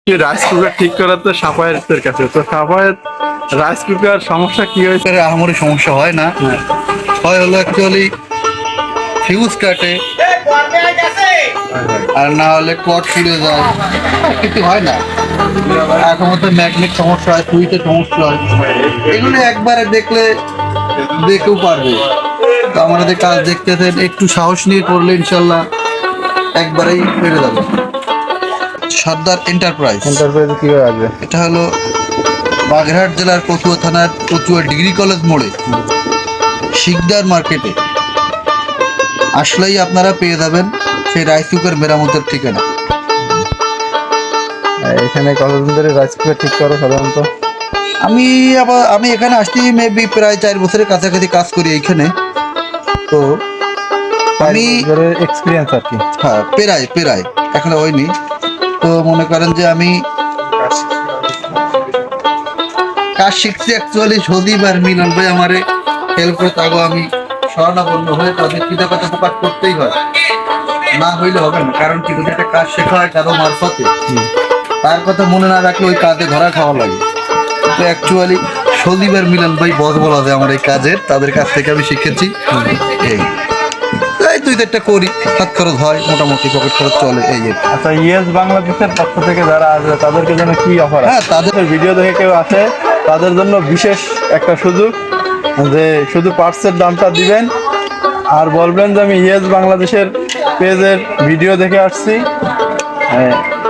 Rice cooker ঠিক করা তো সাফায়েতের কাছে, তো সাফায়েত রাইস কুকার সমস্যা কি হয়েছে? আহামরি সমস্যা হয় না, হয় হলো অ্যাকচুয়ালি ফিউজ কাটে আর না হলে কট ফিরে যায়, কিছু হয় না। এখন মতো ম্যাগনেট সমস্যা হয়, সুইচের সমস্যা হয়, এগুলো একবারে দেখলে দেখেও পারবে। তো আমাদের কাজ দেখতেছেন, একটু সাহস নিয়ে করলে ইনশাল্লাহ একবারেই পেরে যাবে। সর্দার এন্টারপ্রাইজ কিভাবে আসবে? এটা হলো বাগেরহাট জেলার কচুয়া থানার কচুয়া ডিগ্রি কলেজ মোড়ে শিকদার মার্কেটে আসলেই আপনারা পেয়ে যাবেন সেই রাইস কুকার মেরামতের ঠিকানা। এখানে কতদিন ধরে রাইস কুকার ঠিক করো সাধারণত? আমি এখানে আসছি মেবি প্রায় 4 বছরের কাছাকাছি কাজ করি এইখানে। তো আমি এক্সপিরিয়েন্স আর কি। হ্যাঁ, পেরায় এখনো হয়নি। তো মনে করেন যে আমি কাজ শিখছি অ্যাকচুয়ালি সজীব আর মিলন ভাই আমারে হেল্প করে, তাগো আমি স্বর্ণাপন্ন হয়ে তাদের কৃতজ্ঞতা প্রকাশ করতেই হয়, না হইলে হবে না। কারণ কি, যদি একটা কাজ শেখা হয় কারো মারফতে, তার কথা মনে না রাখলে ওই কাজে ধরা খাওয়া লাগে। তো অ্যাকচুয়ালি সজীব আর মিলন ভাই বস বলা যায় আমার এই কাজের, তাদের কাছ থেকে আমি শিখেছি। এই 2-4টা করি, হাত খরচ হয়, মোটামুটি পকেট খরচ চলে, এই যে। আচ্ছা, ইয়েস বাংলাদেশের পক্ষ থেকে যারা আসবে তাদেরকে জন্য কি অফার? হ্যাঁ, তাদের ভিডিও দেখে কেউ আসে তাদের জন্য বিশেষ একটা সুযোগ, যে শুধু পার্টসের দামটা দিবেন আর বলবেন যে আমি ইয়েস বাংলাদেশের পেজের ভিডিও দেখে আসছি,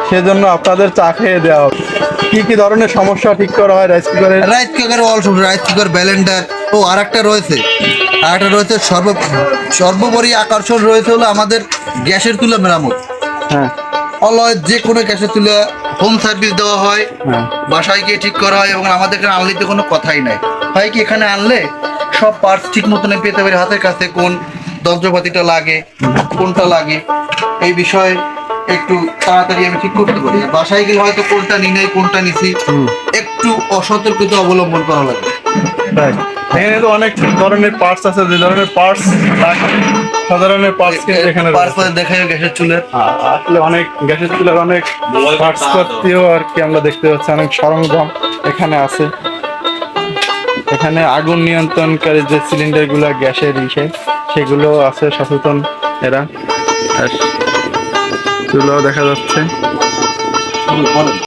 সেজন্য আপনাদের চা খেয়ে দেওয়া হবে। কি কি ধরনের সমস্যা ঠিক করা হয় রাইস কুকারে? Rice cooker rice cooker blender. ও আরেকটা রয়েছে সর্বোপরি আকর্ষণ রয়েছে হলো আমাদের গ্যাসের চুলা মেরামত। হ্যাঁ, অলয় যে কোনো গ্যাসের চুলা হোম সার্ভিস দেওয়া হয়, বাসায় গিয়ে ঠিক করা হয়, এবং আমাদের এখানে আনলে তো কোনো কথাই নাই। হয় কি, এখানে আনলে সব পার্টস ঠিক মতন পেতে পারি হাতের কাছে, কোন যন্ত্রপাতিটা লাগে, কোনটা লাগে, এই বিষয়ে একটু তাড়াতাড়ি আমি ঠিক করতে পারি। বাসায় গেলে হয়তো কোনটা নি নাই, কোনটা নিছি, একটু অসতর্কতা অবলম্বন করা লাগে। এখানে তো অনেক ধরনের পার্টস আছে, যে ধরনের পার্টস সাধারণের পার্টস এখানে দেখা যায় গ্যাসের চুলের। আসলে অনেক গ্যাসের চুলার অনেক পার্টস পাতিও আর কি আমরা দেখতে পাচ্ছি, অনেক সরঞ্জাম এখানে আছে। এখানে আগুন নিয়ন্ত্রণকারী যে সিলিন্ডার গুলা গ্যাসের সেগুলো আছে, সচেতন এরা। আর চুলাও দেখা যাচ্ছে।